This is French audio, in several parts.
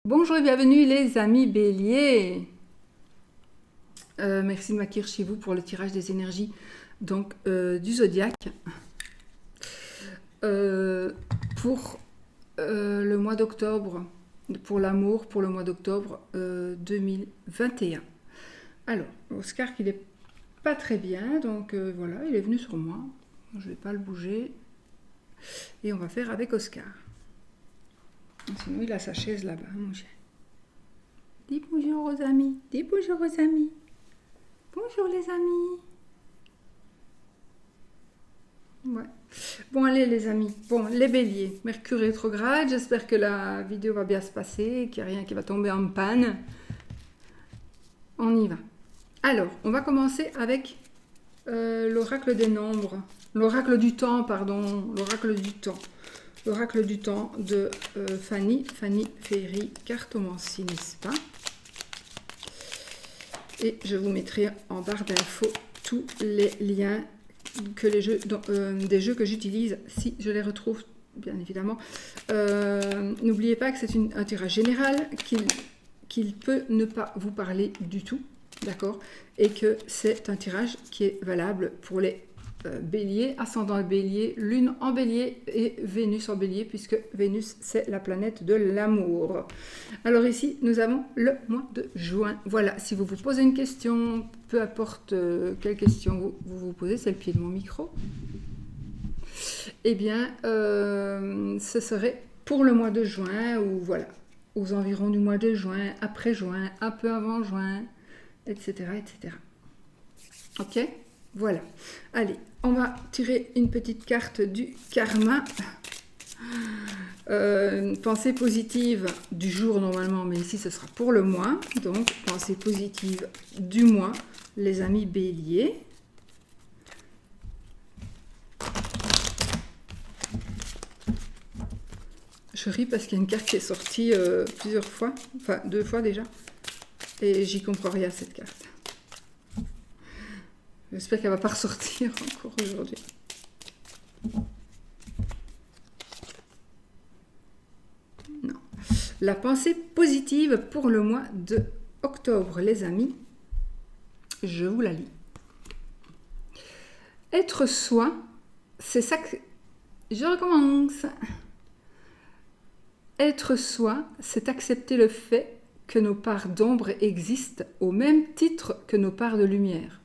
Bonjour et bienvenue les amis béliers. Merci de m'accueillir chez vous pour le tirage des énergies donc, du zodiaque pour le mois d'octobre, pour l'amour, pour le mois d'octobre 2021. Alors, Oscar qui n'est pas très bien, donc voilà, il est venu sur moi. Je ne vais pas le bouger. Et on va faire avec Oscar. Sinon, il a sa chaise là-bas, mon chien. Dis bonjour aux amis. Dis bonjour aux amis. Bonjour les amis. Ouais. Bon, allez les amis. Bon, les béliers. Mercure rétrograde. J'espère que la vidéo va bien se passer, qu'il n'y a rien qui va tomber en panne. On y va. Alors, on va commencer avec l'oracle des nombres. L'oracle du temps, pardon. L'oracle du temps. L'oracle du temps de Fanny Ferry, cartomancie, n'est-ce pas? Et je vous mettrai en barre d'infos tous les liens que les jeux, des jeux que j'utilise, si je les retrouve, bien évidemment. N'oubliez pas que c'est un tirage général, qu'il peut ne pas vous parler du tout, d'accord? Et que c'est un tirage qui est valable pour les bélier, ascendant bélier, lune en bélier et Vénus en bélier, puisque Vénus c'est la planète de l'amour. Alors ici nous avons le mois de juin. Voilà, si vous vous posez une question, peu importe quelle question vous posez, c'est le pied de mon micro, eh bien ce serait pour le mois de juin, ou voilà, aux environs du mois de juin, après juin, un peu avant juin, etc. etc. Ok? Voilà. Allez, on va tirer une petite carte du karma. Pensée positive du jour normalement, mais ici ce sera pour le mois. Donc, pensée positive du mois, les amis béliers. Je ris parce qu'il y a une carte qui est sortie plusieurs fois, enfin 2 fois déjà, et j'y comprends rien à cette carte. J'espère qu'elle ne va pas ressortir encore aujourd'hui. Non. La pensée positive pour le mois de octobre, les amis. Je vous la lis. Être soi, c'est ça que... Je recommence. Être soi, c'est accepter le fait que nos parts d'ombre existent au même titre que nos parts de lumière.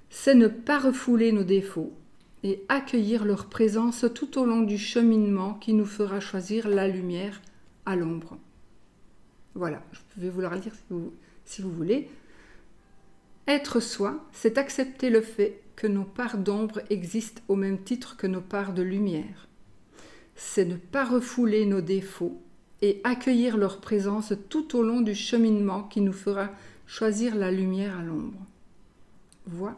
C'est ne pas refouler nos défauts et accueillir leur présence tout au long du cheminement qui nous fera choisir la lumière à l'ombre. Voilà, je vais vous la relire si vous voulez. Être soi, c'est accepter le fait que nos parts d'ombre existent au même titre que nos parts de lumière. C'est ne pas refouler nos défauts et accueillir leur présence tout au long du cheminement qui nous fera choisir la lumière à l'ombre. Voilà.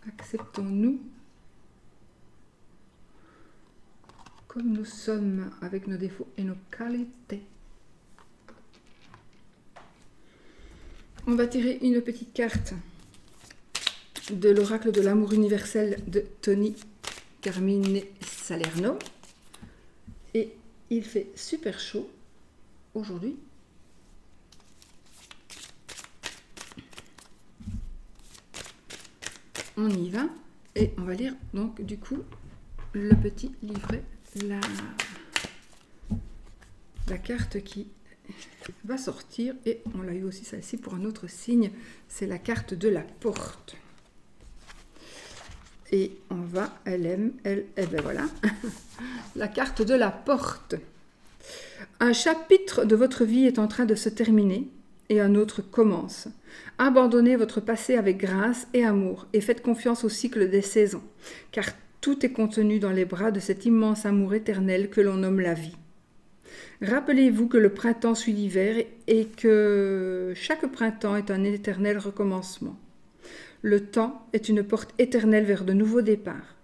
Acceptons-nous comme nous sommes avec nos défauts et nos qualités. On va tirer une petite carte de l'oracle de l'amour universel de Tony Carmine Salerno. Et il fait super chaud aujourd'hui. On y va et on va lire donc du coup le petit livret, la carte qui va sortir, et on l'a eu aussi celle-ci pour un autre signe, c'est la carte de la porte. Et on va, et ben voilà, la carte de la porte. Un chapitre de votre vie est en train de se terminer et un autre commence. Abandonnez votre passé avec grâce et amour et faites confiance au cycle des saisons, car tout est contenu dans les bras de cet immense amour éternel que l'on nomme la vie. Rappelez-vous que le printemps suit l'hiver et que chaque printemps est un éternel recommencement. Le temps est une porte éternelle vers de nouveaux départs.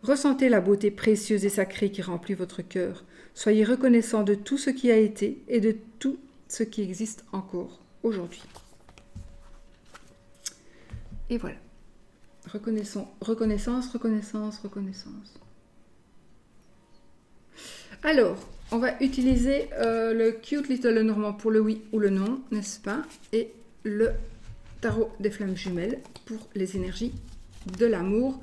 Ressentez la beauté précieuse et sacrée qui remplit votre cœur. Soyez reconnaissant de tout ce qui a été et de tout ce qui existe encore aujourd'hui. Et voilà. Reconnaissance, reconnaissance. Alors, on va utiliser le Cute Little Lenormand pour le oui ou le non, n'est-ce pas? Et le tarot des flammes jumelles pour les énergies de l'amour,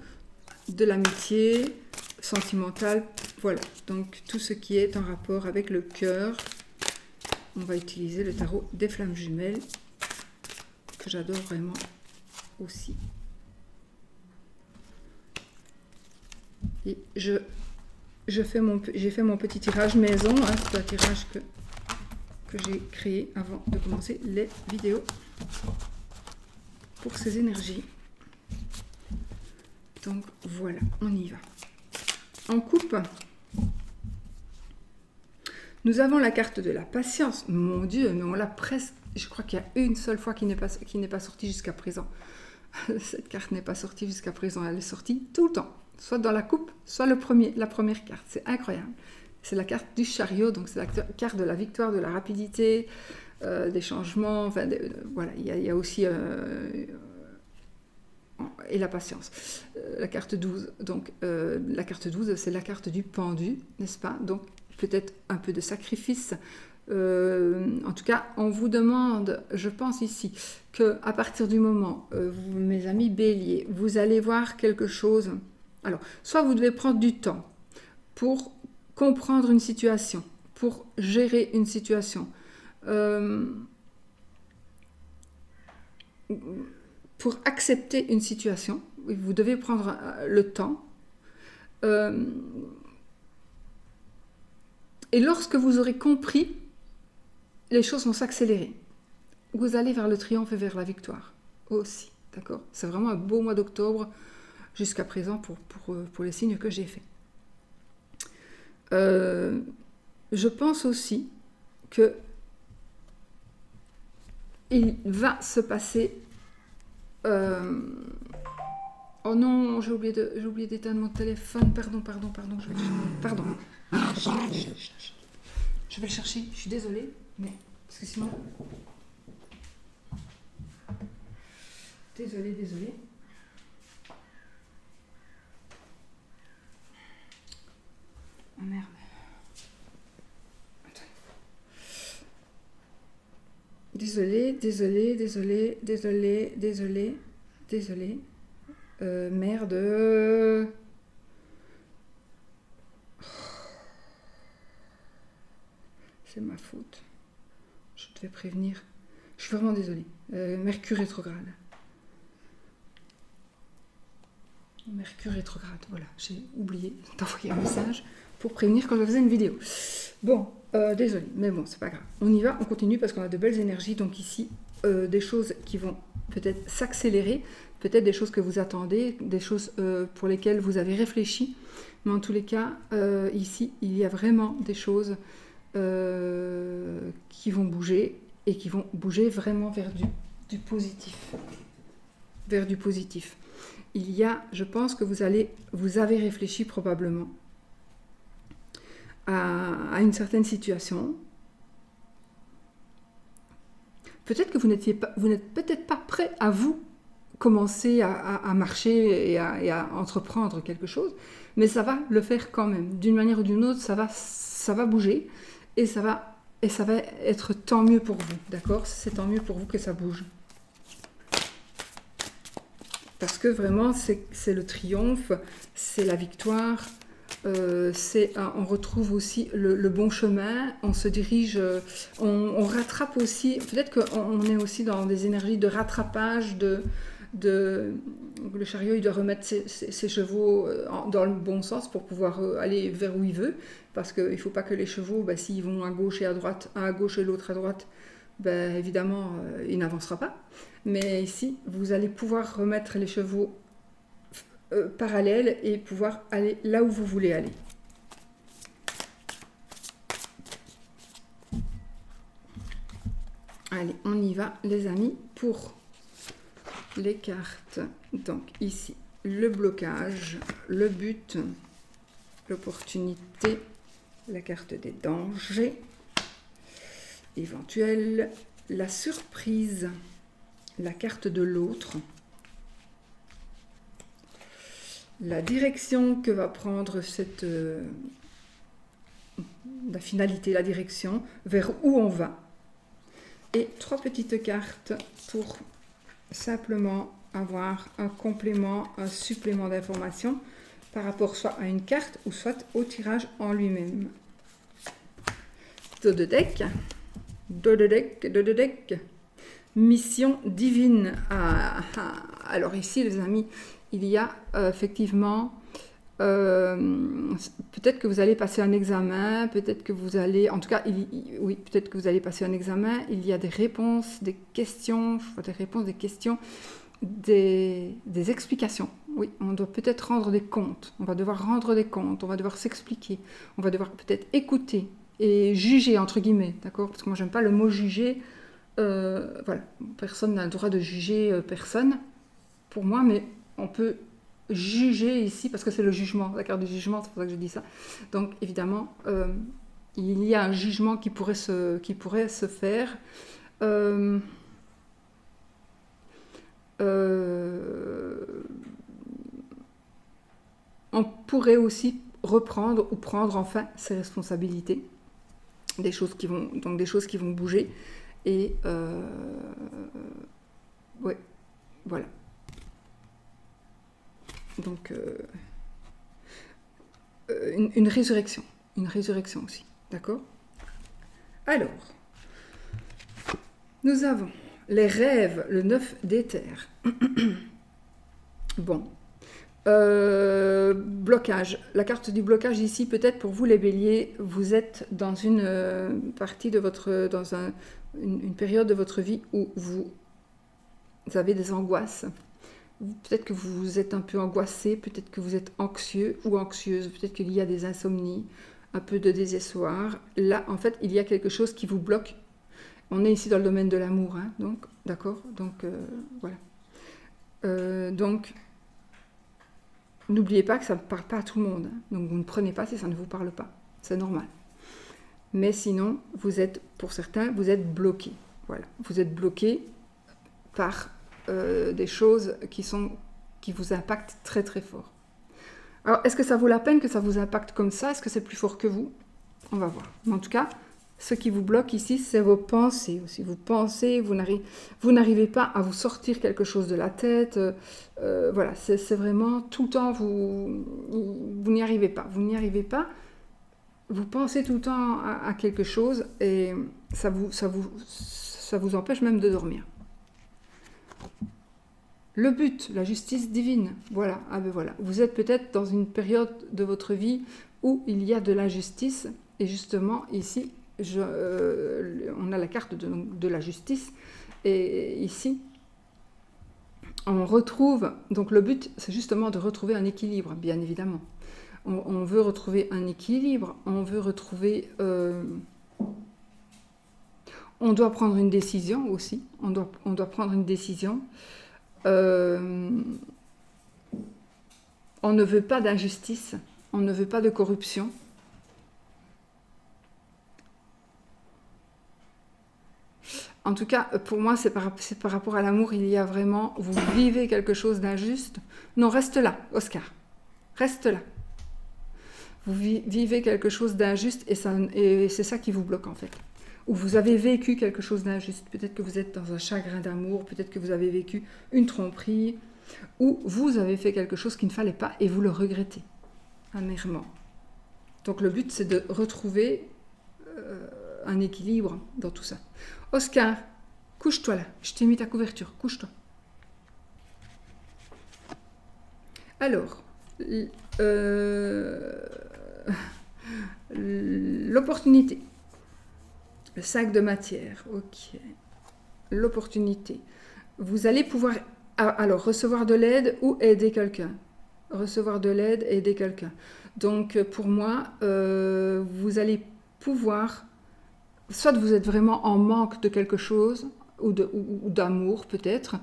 de l'amitié, sentimentale. Voilà, donc tout ce qui est en rapport avec le cœur. On va utiliser le tarot des flammes jumelles, que j'adore vraiment aussi. Et j'ai fait mon petit tirage maison, hein, c'est un tirage que j'ai créé avant de commencer les vidéos pour ces énergies. Donc voilà, on y va. En coupe, nous avons la carte de la patience. Mon Dieu, mais on l'a presque... Je crois qu'il y a une seule fois qui n'est pas sortie jusqu'à présent. Cette carte n'est pas sortie jusqu'à présent. Elle est sortie tout le temps. Soit dans la coupe, soit la première carte. C'est incroyable. C'est la carte du chariot. Donc c'est la carte de la victoire, de la rapidité, des changements. Enfin, voilà, il y a aussi... et la patience. La carte 12. Donc la carte 12, c'est la carte du pendu, n'est-ce pas? Donc peut-être un peu de sacrifice. En tout cas, on vous demande, je pense ici, qu'à partir du moment, vous, mes amis béliers, vous allez voir quelque chose. Alors, soit vous devez prendre du temps pour comprendre une situation, pour gérer une situation, pour accepter une situation. Vous devez prendre le temps. Et lorsque vous aurez compris, les choses vont s'accélérer. Vous allez vers le triomphe et vers la victoire aussi. D'accord? C'est vraiment un beau mois d'octobre jusqu'à présent pour les signes que j'ai faits. Je pense aussi que il va se passer... Oh non, j'ai oublié d'éteindre mon téléphone. Pardon. Je vais le chercher. Je suis désolée, mais parce que sinon... Désolée. Oh merde. Désolée. Merde. C'est ma faute. Je devais prévenir. Je suis vraiment désolée. Mercure rétrograde. Mercure rétrograde, voilà. J'ai oublié d'envoyer un message pour prévenir quand je faisais une vidéo. Bon, désolée, mais bon, c'est pas grave. On y va, on continue parce qu'on a de belles énergies. Donc ici, des choses qui vont peut-être s'accélérer, peut-être des choses que vous attendez, des choses pour lesquelles vous avez réfléchi. Mais en tous les cas, ici, il y a vraiment des choses qui vont bouger et qui vont bouger vraiment vers du positif. Vers du positif. Il y a, je pense que vous avez réfléchi probablement à une certaine situation. Peut-être que vous n'êtes peut-être pas prêt à vous commencer à marcher et à entreprendre quelque chose, mais ça va le faire quand même. D'une manière ou d'une autre, ça va bouger et ça va être tant mieux pour vous, d'accord? C'est tant mieux pour vous que ça bouge. Parce que vraiment, c'est le triomphe, c'est la victoire, on retrouve aussi le bon chemin, on se dirige, on rattrape aussi, peut-être qu'on est aussi dans des énergies de rattrapage, le chariot, il doit remettre ses chevaux dans le bon sens pour pouvoir aller vers où il veut, parce qu'il ne faut pas que les chevaux, s'ils vont à gauche et à droite, un à gauche et l'autre à droite, évidemment, il n'avancera pas. Mais ici, vous allez pouvoir remettre les chevaux parallèles et pouvoir aller là où vous voulez aller. Allez, on y va, les amis, pour les cartes. Donc ici, le blocage, le but, l'opportunité, la carte des dangers éventuels, la surprise, la carte de l'autre, la direction que va prendre cette la finalité, la direction, vers où on va. Et 3 petites cartes pour simplement avoir un complément, un supplément d'information par rapport soit à une carte ou soit au tirage en lui-même. Dos de deck. Mission divine. Alors ici, les amis, il y a effectivement... peut-être que vous allez passer un examen, peut-être que vous allez... En tout cas, oui, peut-être que vous allez passer un examen. Il y a des réponses, des questions, des questions, des explications. Oui, on doit peut-être rendre des comptes. On va devoir rendre des comptes, on va devoir s'expliquer. On va devoir peut-être écouter et juger, entre guillemets, d'accord? Parce que moi, j'aime pas le mot juger. Voilà, personne n'a le droit de juger personne, pour moi, mais on peut juger ici, parce que c'est le jugement, la carte du jugement, c'est pour ça que je dis ça. Donc, évidemment, il y a un jugement qui pourrait se faire. On pourrait aussi reprendre ou prendre enfin ses responsabilités, des choses qui vont bouger. Et ouais, voilà. Donc une résurrection aussi, d'accord? Alors, nous avons les rêves, le 9 d'éther. Bon. Blocage. La carte du blocage ici, peut-être pour vous les béliers, vous êtes dans une partie de votre... dans une période de votre vie où vous avez des angoisses. Peut-être que vous êtes un peu angoissé, peut-être que vous êtes anxieux ou anxieuse, peut-être qu'il y a des insomnies, un peu de désespoir. Là, en fait, il y a quelque chose qui vous bloque. On est ici dans le domaine de l'amour, hein, donc, d'accord? Donc, voilà. Donc, n'oubliez pas que ça ne parle pas à tout le monde. Hein. Donc, vous ne prenez pas si ça ne vous parle pas. C'est normal. Mais sinon, vous êtes, pour certains, vous êtes bloqué. Voilà. Vous êtes bloqué par des choses qui vous impactent très très fort. Alors, est-ce que ça vaut la peine que ça vous impacte comme ça? Est-ce que c'est plus fort que vous? On va voir. Mais en tout cas, ce qui vous bloque ici, c'est vos pensées aussi. Vous pensez, vous n'arrivez pas à vous sortir quelque chose de la tête. Voilà, c'est vraiment tout le temps, vous n'y arrivez pas. Vous n'y arrivez pas. Vous pensez tout le temps à quelque chose et ça vous empêche même de dormir. Le but, la justice divine, voilà, ah ben voilà. Vous êtes peut-être dans une période de votre vie où il y a de l'injustice, et justement ici, on a la carte de la justice, et ici, on retrouve, donc le but, c'est justement de retrouver un équilibre, bien évidemment. On veut retrouver un équilibre, on veut retrouver... on doit prendre une décision aussi, on doit prendre une décision. On ne veut pas d'injustice, on ne veut pas de corruption. En tout cas, pour moi, c'est par rapport à l'amour, il y a vraiment, vous vivez quelque chose d'injuste. Non, reste là, Oscar, reste là. Vous vivez quelque chose d'injuste et c'est ça qui vous bloque en fait. Ou vous avez vécu quelque chose d'injuste. Peut-être que vous êtes dans un chagrin d'amour, peut-être que vous avez vécu une tromperie, ou vous avez fait quelque chose qu'il ne fallait pas et vous le regrettez amèrement. Donc le but, c'est de retrouver un équilibre dans tout ça. Oscar, couche-toi là. Je t'ai mis ta couverture, couche-toi. Alors, l'opportunité. Le sac de matière, ok. L'opportunité. Vous allez pouvoir alors recevoir de l'aide ou aider quelqu'un. Recevoir de l'aide, aider quelqu'un. Donc pour moi, vous allez pouvoir, soit vous êtes vraiment en manque de quelque chose, ou d'amour peut-être,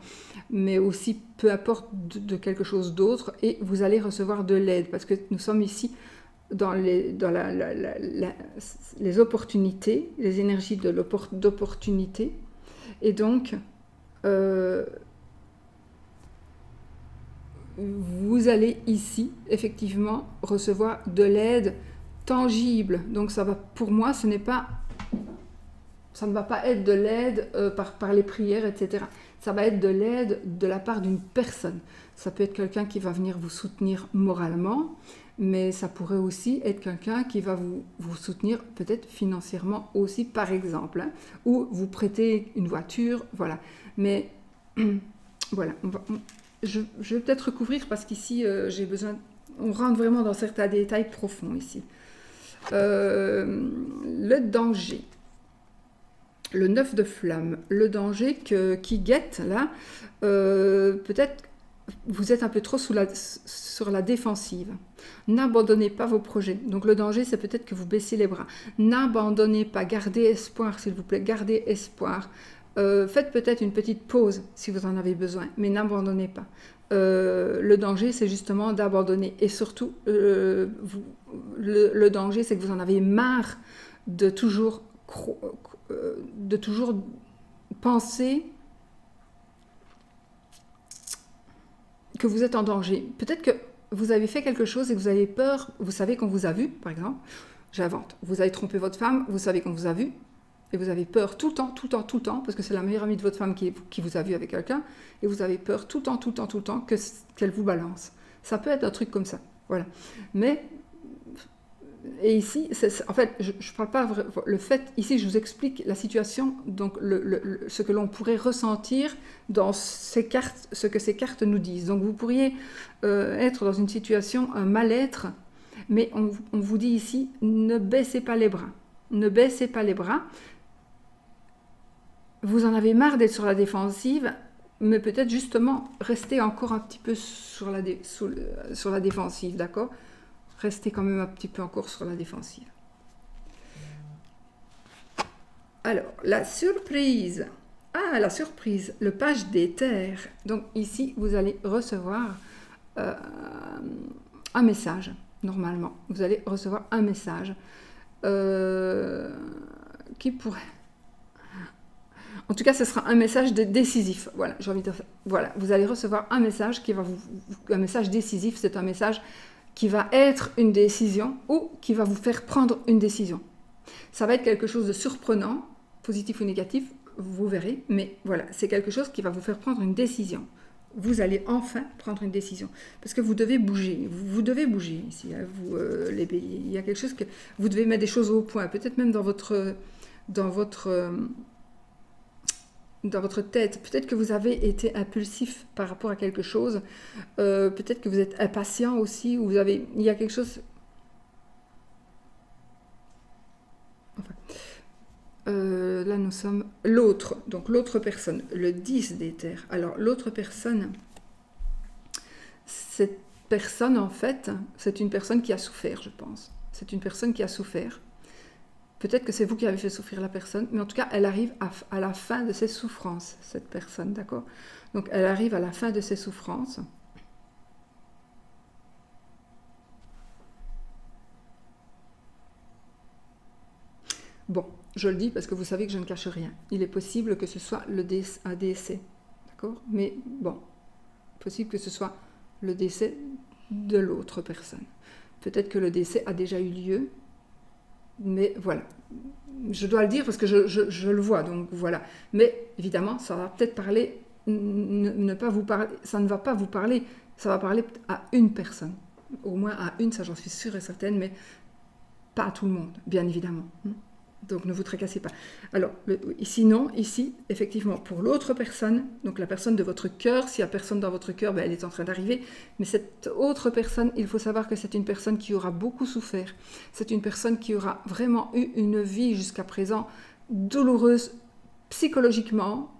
mais aussi peu importe de quelque chose d'autre, et vous allez recevoir de l'aide, parce que nous sommes ici dans les opportunités, les énergies d'opportunité, et donc vous allez ici effectivement recevoir de l'aide tangible. Donc ça va, pour moi, ça ne va pas être de l'aide par les prières, etc. Ça va être de l'aide de la part d'une personne. Ça peut être quelqu'un qui va venir vous soutenir moralement, mais ça pourrait aussi être quelqu'un qui va vous soutenir peut-être financièrement aussi, par exemple, hein, ou vous prêter une voiture, voilà. Mais voilà, je vais peut-être recouvrir parce qu'ici, j'ai besoin... On rentre vraiment dans certains détails profonds ici. Le danger. Le 9 de flamme, le danger qui guette, là, peut-être vous êtes un peu trop sur la défensive. N'abandonnez pas vos projets. Donc le danger, c'est peut-être que vous baissez les bras. N'abandonnez pas, gardez espoir, s'il vous plaît, gardez espoir. Faites peut-être une petite pause si vous en avez besoin, mais n'abandonnez pas. Le danger, c'est justement d'abandonner. Et surtout, le danger, c'est que vous en avez marre de toujours penser que vous êtes en danger. Peut-être que vous avez fait quelque chose et que vous avez peur, vous savez qu'on vous a vu, par exemple, j'invente, vous avez trompé votre femme, vous savez qu'on vous a vu, et vous avez peur tout le temps, parce que c'est la meilleure amie de votre femme qui vous a vu avec quelqu'un, et vous avez peur tout le temps qu'elle vous balance. Ça peut être un truc comme ça, voilà. Mais... Et ici, en fait, je ne parle pas le fait, ici je vous explique la situation, donc ce que l'on pourrait ressentir dans ces cartes, ce que ces cartes nous disent. Donc vous pourriez être dans une situation, un mal-être, mais on vous dit ici, ne baissez pas les bras. Ne baissez pas les bras. Vous en avez marre d'être sur la défensive, mais peut-être justement, restez encore un petit peu sur la défensive, d'accord ? Restez quand même un petit peu encore sur la défensive. Alors, la surprise. Ah, la surprise, le page d'éther. Donc ici, vous allez recevoir un message, normalement. Vous allez recevoir un message qui pourrait... En tout cas, ce sera un message décisif. Voilà, j'ai envie de dire ça. Voilà, vous allez recevoir un message qui va un message décisif, c'est un message qui va être une décision ou qui va vous faire prendre une décision. Ça va être quelque chose de surprenant, positif ou négatif, vous verrez, mais voilà, c'est quelque chose qui va vous faire prendre une décision. Vous allez enfin prendre une décision, parce que vous devez bouger, vous devez bouger ici, hein, les béliers. Il y a quelque chose que vous devez mettre des choses au point, peut-être même dans votre tête, peut-être que vous avez été impulsif par rapport à quelque chose, peut-être que vous êtes impatient aussi, ou il y a quelque chose... Enfin, là nous sommes l'autre, donc l'autre personne, le 10 d'éther. Alors l'autre personne, cette personne en fait, c'est une personne qui a souffert, je pense. C'est une personne qui a souffert. Peut-être que c'est vous qui avez fait souffrir la personne, mais en tout cas, elle arrive à la fin de ses souffrances, cette personne, d'accord ? Donc, elle arrive à la fin de ses souffrances. Bon, je le dis parce que vous savez que je ne cache rien. Il est possible que ce soit un décès, d'accord ? Mais bon, possible que ce soit le décès de l'autre personne. Peut-être que le décès a déjà eu lieu, mais voilà, je dois le dire parce que je le vois, donc voilà. Mais évidemment, ça va peut-être parler, ne pas vous parler, ça ne va pas vous parler, ça va parler à une personne. Au moins à une, ça j'en suis sûre et certaine, mais pas à tout le monde, bien évidemment. Donc ne vous tracassez pas. Alors, sinon, ici, effectivement, pour l'autre personne, donc la personne de votre cœur, s'il n'y a personne dans votre cœur, ben, elle est en train d'arriver, mais cette autre personne, il faut savoir que c'est une personne qui aura beaucoup souffert. C'est une personne qui aura vraiment eu une vie jusqu'à présent douloureuse psychologiquement,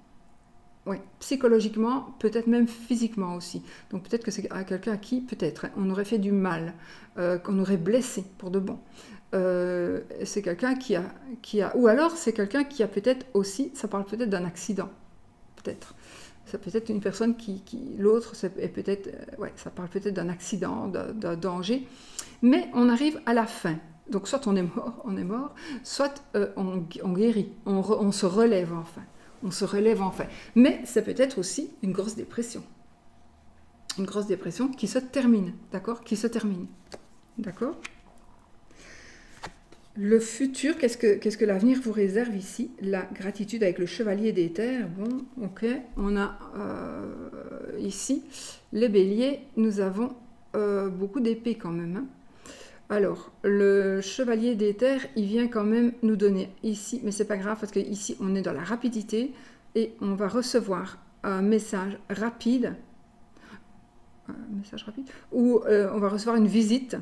peut-être même physiquement aussi. Donc peut-être que c'est quelqu'un à qui, peut-être, on aurait fait du mal, qu'on aurait blessé pour de bon. C'est quelqu'un qui a, ou alors c'est quelqu'un qui a peut-être aussi, ça parle peut-être d'un accident, peut-être. C'est peut-être une personne l'autre, est peut-être, ça parle peut-être d'un accident, d'un danger. Mais on arrive à la fin. Donc soit on est mort, soit on guérit, on se relève enfin. On se relève enfin. Mais c'est peut-être aussi une grosse dépression. Une grosse dépression qui se termine, d'accord ? Qui se termine, d'accord ? Le futur, qu'est-ce que l'avenir vous réserve ici? La gratitude avec le chevalier des terres. Bon, ok. On a ici les béliers. Nous avons beaucoup d'épées quand même. Hein. Alors, le chevalier des terres, il vient quand même nous donner ici, mais c'est pas grave parce que ici on est dans la rapidité et on va recevoir un message rapide, ou on va recevoir une visite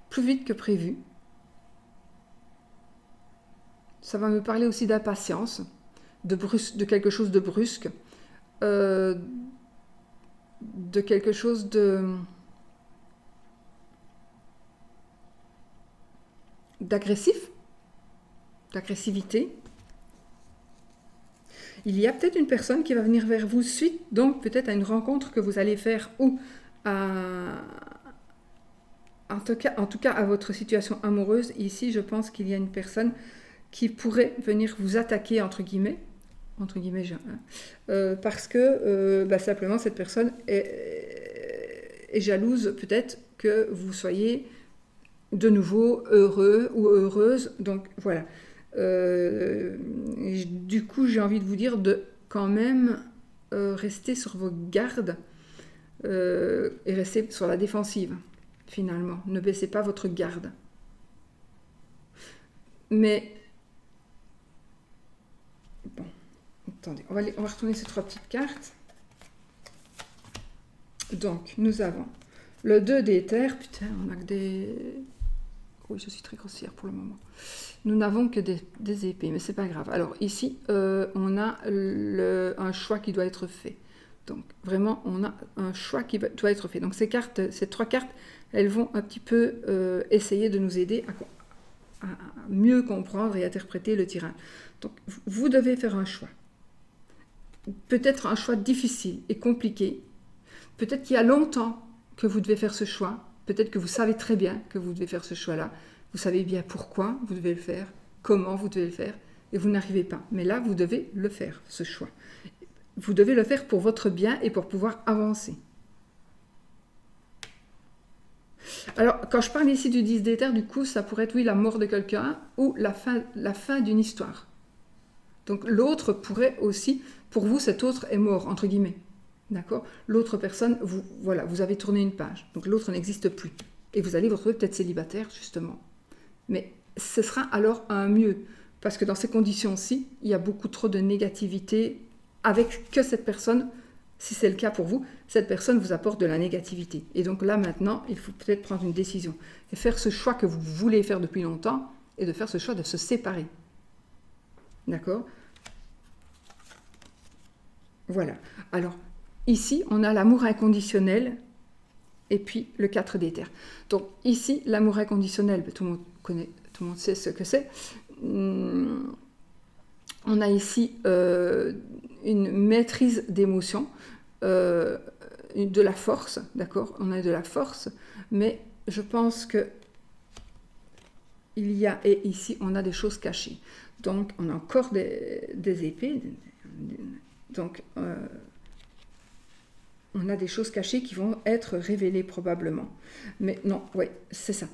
plus vite que prévu. Ça va me parler aussi d'impatience, de quelque chose de brusque, de quelque chose d'agressivité. Il y a peut-être une personne qui va venir vers vous suite, donc peut-être à une rencontre que vous allez faire ou en tout cas à votre situation amoureuse. Ici, je pense qu'il y a une personne qui pourrait venir vous attaquer, entre guillemets, parce que simplement cette personne est jalouse peut-être que vous soyez de nouveau heureux ou heureuse. Donc voilà. Du coup, j'ai envie de vous dire de quand même rester sur vos gardes et rester sur la défensive, finalement. Ne baissez pas votre garde. Mais, bon, attendez, on va retourner ces 3 petites cartes. Donc, nous avons le 2 des terres. Putain, on a que des... Oui, je suis très grossière pour le moment. Nous n'avons que des épées, mais c'est pas grave. Alors ici, on a un choix qui doit être fait. Donc vraiment, on a un choix qui doit être fait. Donc ces 3 cartes, elles vont un petit peu essayer de nous aider à mieux comprendre et interpréter le tirage. Donc vous devez faire un choix. Peut-être un choix difficile et compliqué. Peut-être qu'il y a longtemps que vous devez faire ce choix. Peut-être que vous savez très bien que vous devez faire ce choix-là. Vous savez bien pourquoi vous devez le faire, comment vous devez le faire, et vous n'arrivez pas. Mais là, vous devez le faire, ce choix. Vous devez le faire pour votre bien et pour pouvoir avancer. Alors, quand je parle ici du 10 des terres, du coup, ça pourrait être, oui, la mort de quelqu'un ou la fin d'une histoire. Donc, l'autre pourrait aussi, pour vous, cet autre est mort, entre guillemets. D'accord? L'autre personne, vous avez tourné une page. Donc, l'autre n'existe plus. Et vous allez vous retrouver peut-être célibataire, justement. Mais ce sera alors un mieux. Parce que dans ces conditions-ci, il y a beaucoup trop de négativité avec que cette personne, si c'est le cas pour vous, cette personne vous apporte de la négativité. Et donc là, maintenant, il faut peut-être prendre une décision. Et faire ce choix que vous voulez faire depuis longtemps et de faire ce choix de se séparer. D'accord? Voilà. Alors, ici, on a l'amour inconditionnel et puis le 4 des terres. Donc ici, l'amour inconditionnel, tout le monde connaît, tout le monde sait ce que c'est. On a ici une maîtrise d'émotion, de la force, d'accord? On a de la force, mais je pense que il y a, et ici, on a des choses cachées. Donc, on a encore des épées, donc... on a des choses cachées qui vont être révélées probablement. Mais non, oui, c'est ça.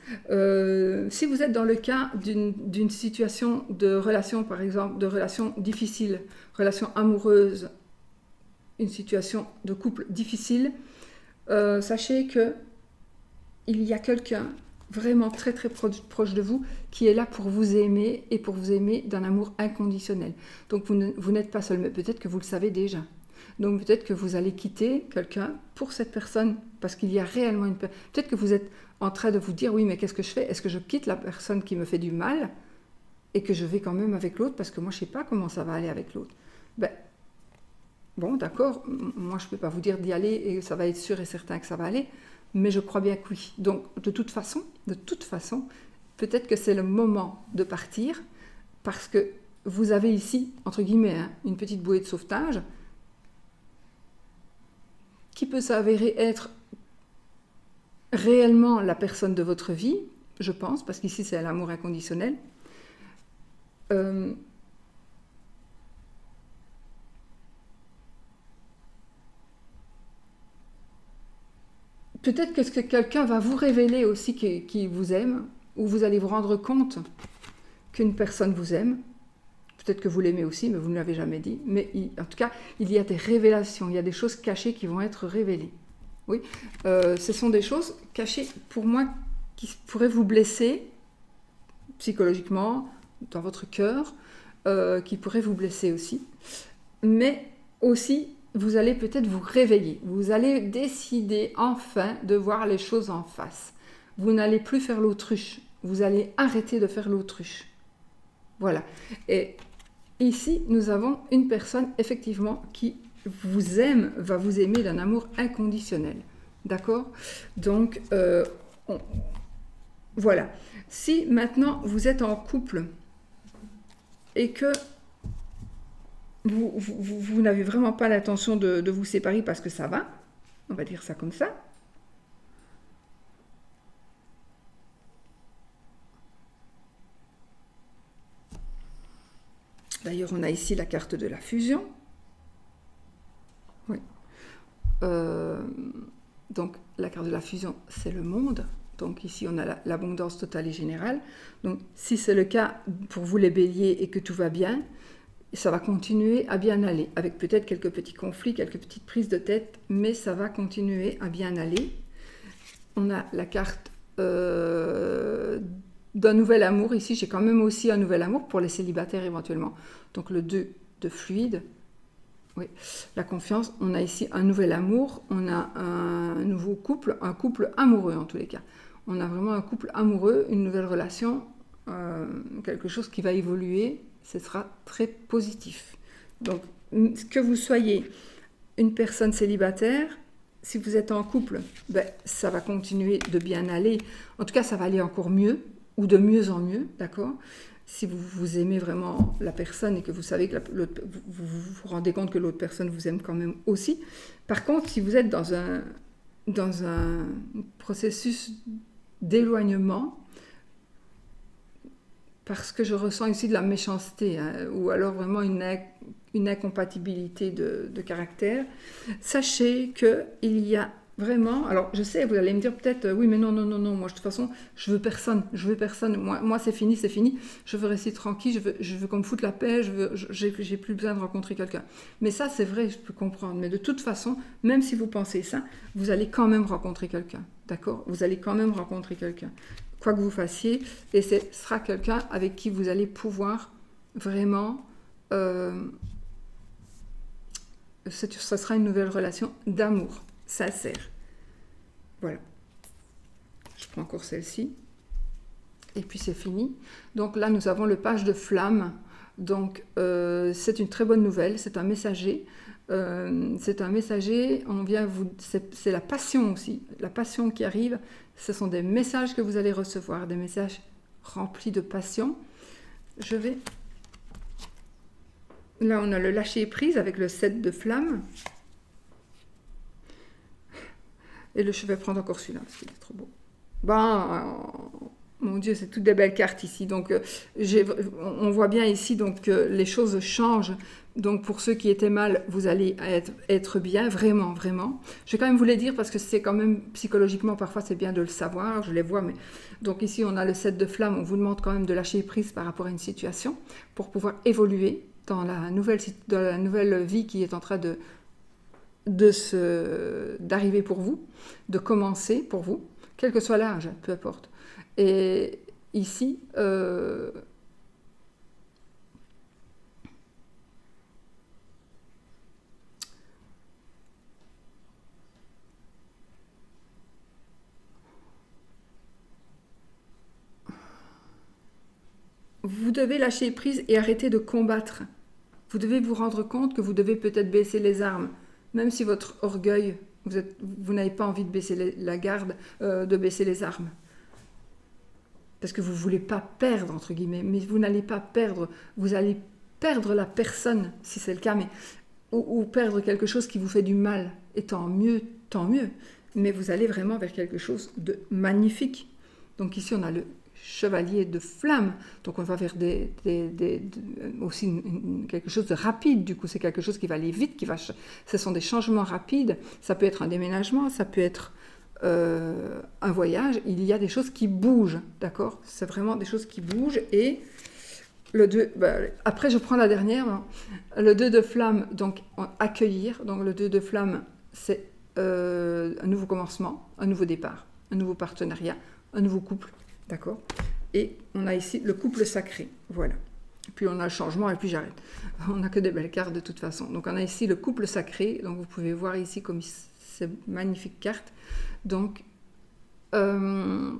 Si vous êtes dans le cas d'une situation de relation, par exemple, de relation difficile, relation amoureuse, une situation de couple difficile, sachez que il y a quelqu'un vraiment très très proche de vous qui est là pour vous aimer et pour vous aimer d'un amour inconditionnel. Donc vous n'êtes pas seul, mais peut-être que vous le savez déjà. Donc peut-être que vous allez quitter quelqu'un pour cette personne, parce qu'il y a réellement une... Peut-être que vous êtes en train de vous dire, oui, mais qu'est-ce que je fais? Est-ce que je quitte la personne qui me fait du mal et que je vais quand même avec l'autre, parce que moi, je ne sais pas comment ça va aller avec l'autre. Ben, bon, d'accord, moi, je ne peux pas vous dire d'y aller et ça va être sûr et certain que ça va aller, mais je crois bien que oui. Donc, de toute façon, peut-être que c'est le moment de partir, parce que vous avez ici, entre guillemets, une petite bouée de sauvetage, qui peut s'avérer être réellement la personne de votre vie, je pense, parce qu'ici c'est l'amour inconditionnel. Peut-être que quelqu'un va vous révéler aussi qu'il vous aime, ou vous allez vous rendre compte qu'une personne vous aime. Peut-être que vous l'aimez aussi, mais vous ne l'avez jamais dit. Mais en tout cas, il y a des révélations, il y a des choses cachées qui vont être révélées. Oui, ce sont des choses cachées, pour moi, qui pourraient vous blesser psychologiquement, dans votre cœur, qui pourraient vous blesser aussi. Mais aussi, vous allez peut-être vous réveiller. Vous allez décider enfin de voir les choses en face. Vous n'allez plus faire l'autruche. Vous allez arrêter de faire l'autruche. Voilà. Et ici, nous avons une personne, effectivement, qui vous aime, va vous aimer d'un amour inconditionnel. D'accord? Donc, voilà. Si maintenant, vous êtes en couple et que vous n'avez vraiment pas l'intention de vous séparer parce que ça va, on va dire ça comme ça. D'ailleurs, on a ici la carte de la fusion. Oui. Donc, la carte de la fusion, c'est le monde. Donc, ici, on a l'abondance totale et générale. Donc, si c'est le cas pour vous les béliers et que tout va bien, ça va continuer à bien aller, avec peut-être quelques petits conflits, quelques petites prises de tête, mais ça va continuer à bien aller. On a la carte d'un nouvel amour. Ici, j'ai quand même aussi un nouvel amour pour les célibataires éventuellement. Donc le 2 de fluide. Oui, la confiance. On a ici un nouvel amour. On a un nouveau couple, un couple amoureux en tous les cas. On a vraiment un couple amoureux, une nouvelle relation, quelque chose qui va évoluer. Ce sera très positif. Donc, que vous soyez une personne célibataire, si vous êtes en couple, ben, ça va continuer de bien aller. En tout cas, ça va aller encore mieux, ou de mieux en mieux, d'accord? Si vous aimez vraiment la personne et que vous savez que vous vous rendez compte que l'autre personne vous aime quand même aussi. Par contre, si vous êtes dans un processus d'éloignement, parce que je ressens ici de la méchanceté, hein, ou alors vraiment une incompatibilité de caractère, sachez qu'il y a vraiment... Alors, je sais, vous allez me dire peut-être, oui, mais non, moi, de toute façon, je veux personne, moi c'est fini, je veux rester tranquille, je veux qu'on me foute la paix, j'ai plus besoin de rencontrer quelqu'un. Mais ça, c'est vrai, je peux comprendre, mais de toute façon, même si vous pensez ça, vous allez quand même rencontrer quelqu'un, d'accord? Vous allez quand même rencontrer quelqu'un. Quoi que vous fassiez, et ce sera quelqu'un avec qui vous allez pouvoir vraiment... ce sera une nouvelle relation d'amour sincère. Voilà. Je prends encore celle-ci. Et puis c'est fini. Donc là, nous avons le page de flamme. Donc c'est une très bonne nouvelle. C'est un messager. On vient c'est la passion aussi. La passion qui arrive. Ce sont des messages que vous allez recevoir. Des messages remplis de passion. Là, on a le lâcher prise avec le 7 de flamme. Et je vais prendre encore celui-là, parce qu'il est trop beau. Mon Dieu, c'est toutes des belles cartes ici. Donc, on voit bien ici donc, que les choses changent. Donc, pour ceux qui étaient mal, vous allez être bien, vraiment, vraiment. Je vais quand même vous les dire, parce que c'est quand même, psychologiquement, parfois, c'est bien de le savoir. Je les vois, mais... Donc, ici, on a le 7 de flamme. On vous demande quand même de lâcher prise par rapport à une situation pour pouvoir évoluer dans la nouvelle vie qui est en train d'arriver pour vous, de commencer pour vous, quel que soit l'âge, peu importe. Et ici, vous devez lâcher prise et arrêter de combattre. Vous devez vous rendre compte que vous devez peut-être baisser les armes, même si votre orgueil, vous n'avez pas envie de baisser la garde, de baisser les armes. Parce que vous ne voulez pas perdre, entre guillemets, mais vous n'allez pas perdre, vous allez perdre la personne, si c'est le cas, mais, ou perdre quelque chose qui vous fait du mal, et tant mieux, mais vous allez vraiment vers quelque chose de magnifique. Donc ici, on a le chevalier de flamme, donc on va vers aussi quelque chose de rapide, du coup c'est quelque chose qui va aller vite, ce sont des changements rapides, ça peut être un déménagement, ça peut être un voyage, il y a des choses qui bougent, d'accord? C'est vraiment des choses qui bougent et Le 2, après je prends la dernière. Hein. Le 2 de flamme, donc accueillir. Donc le 2 de flamme, c'est un nouveau commencement, un nouveau départ, un nouveau partenariat, un nouveau couple. D'accord? Et on a ici le couple sacré. Voilà. Puis on a le changement et puis j'arrête. On n'a que des belles cartes de toute façon. Donc on a ici le couple sacré. Donc vous pouvez voir ici comme c'est magnifique carte. Donc nous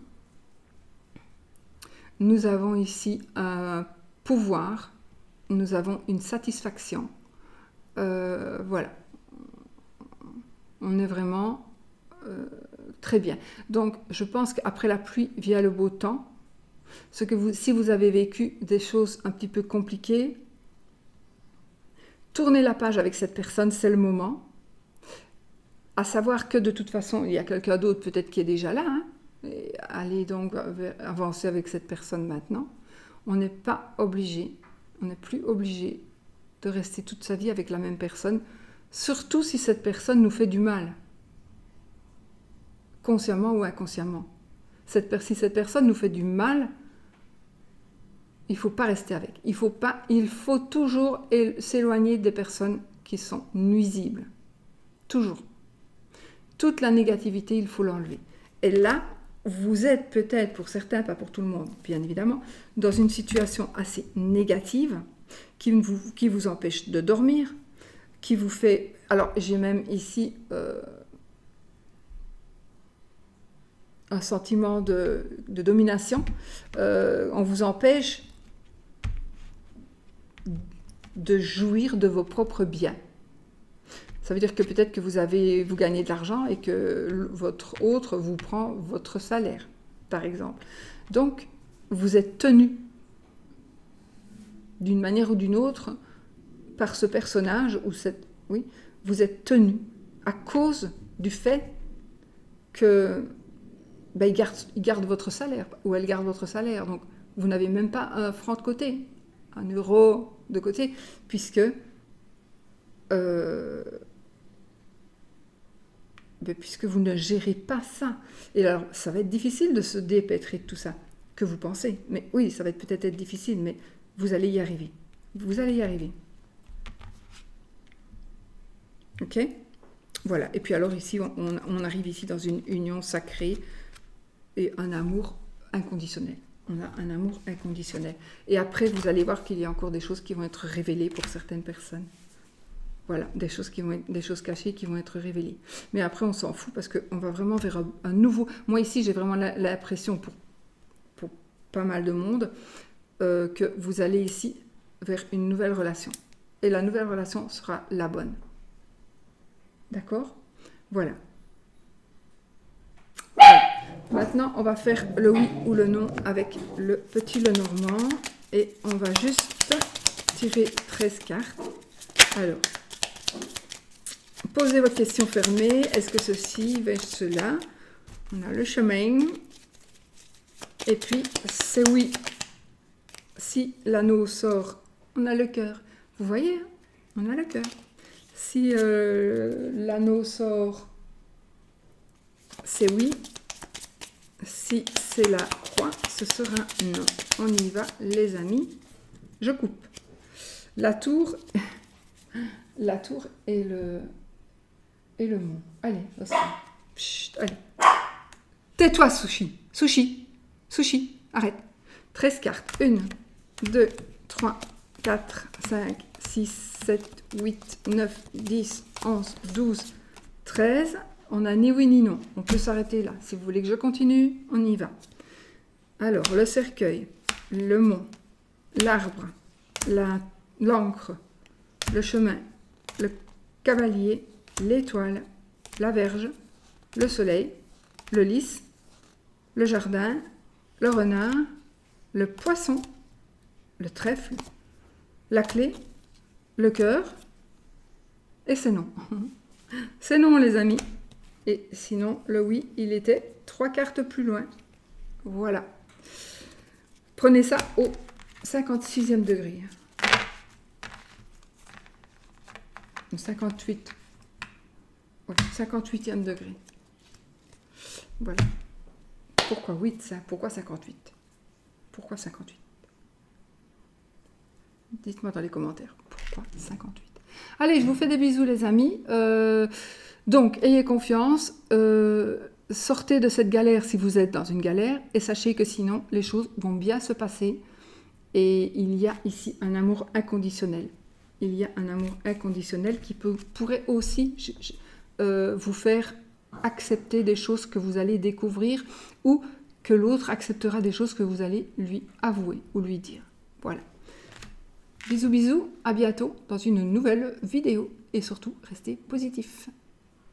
avons ici un pouvoir. Nous avons une satisfaction. Voilà. On est vraiment très bien. Donc je pense qu'après la pluie vient le beau temps. Si vous avez vécu des choses un petit peu compliquées, tournez la page avec cette personne, c'est le moment. À savoir que de toute façon, il y a quelqu'un d'autre peut-être qui est déjà là. Hein, et allez donc avancer avec cette personne maintenant. On n'est pas obligé, on n'est plus obligé de rester toute sa vie avec la même personne, surtout si cette personne nous fait du mal, consciemment ou inconsciemment. Si cette personne nous fait du mal, il ne faut pas rester avec. Il faut toujours s'éloigner des personnes qui sont nuisibles. Toujours. Toute la négativité, il faut l'enlever. Et là, vous êtes peut-être, pour certains, pas pour tout le monde, bien évidemment, dans une situation assez négative qui vous empêche de dormir, qui vous fait... Alors, j'ai même ici un sentiment de domination. On vous empêche de jouir de vos propres biens. Ça veut dire que peut-être que vous gagnez de l'argent et que votre autre vous prend votre salaire, par exemple. Donc, vous êtes tenu d'une manière ou d'une autre par ce personnage oui, vous êtes tenu à cause du fait que il garde votre salaire ou elle garde votre salaire. Donc, vous n'avez même pas un franc de côté, un euro de côté, puisque vous ne gérez pas ça. Et alors, ça va être difficile de se dépêtrer de tout ça, que vous pensez. Mais oui, ça va peut-être être difficile, mais vous allez y arriver. Vous allez y arriver. Ok ? Voilà. Et puis alors ici, on arrive ici dans une union sacrée et un amour inconditionnel. On a un amour inconditionnel. Et après, vous allez voir qu'il y a encore des choses qui vont être révélées pour certaines personnes. Voilà, des choses cachées qui vont être révélées. Mais après, on s'en fout parce qu'on va vraiment vers un nouveau... Moi, ici, j'ai vraiment l'impression, pour pas mal de monde, que vous allez ici vers une nouvelle relation. Et la nouvelle relation sera la bonne. D'accord ? Voilà. Maintenant, on va faire le oui ou le non avec le petit Lenormand. Et on va juste tirer 13 cartes. Alors... Posez votre question fermée. Est-ce que ceci va être cela? On a le chemin. Et puis, c'est oui. Si l'anneau sort, on a le cœur. Vous voyez, hein, on a le cœur. Si l'anneau sort, c'est oui. Si c'est la croix, ce sera non. On y va, les amis. Je coupe. La tour et le mont. Allez, chut, allez. Tais-toi, Sushi. Sushi, arrête. 13 cartes. 1, 2, 3, 4, 5, 6, 7, 8, 9, 10, 11, 12, 13. On a ni oui ni non. On peut s'arrêter là. Si vous voulez que je continue, on y va. Alors, le cercueil, le mont, l'arbre, l'encre, le chemin, le cavalier, l'étoile, la verge, le soleil, le lys, le jardin, le renard, le poisson, le trèfle, la clé, le cœur, et c'est non. C'est non, les amis. Et sinon, le oui, il était 3 cartes plus loin. Voilà. Prenez ça au 56e degré. 58. Ouais, 58e degré. Voilà. Pourquoi 8 ça? Pourquoi 58? Pourquoi 58? Dites-moi dans les commentaires pourquoi 58. Allez, je vous fais des bisous les amis. Donc, ayez confiance. Sortez de cette galère si vous êtes dans une galère. Et sachez que sinon, les choses vont bien se passer. Et il y a ici un amour inconditionnel. Il y a un amour inconditionnel qui pourrait aussi vous faire accepter des choses que vous allez découvrir ou que l'autre acceptera des choses que vous allez lui avouer ou lui dire. Voilà. Bisous bisous, à bientôt dans une nouvelle vidéo et surtout restez positifs.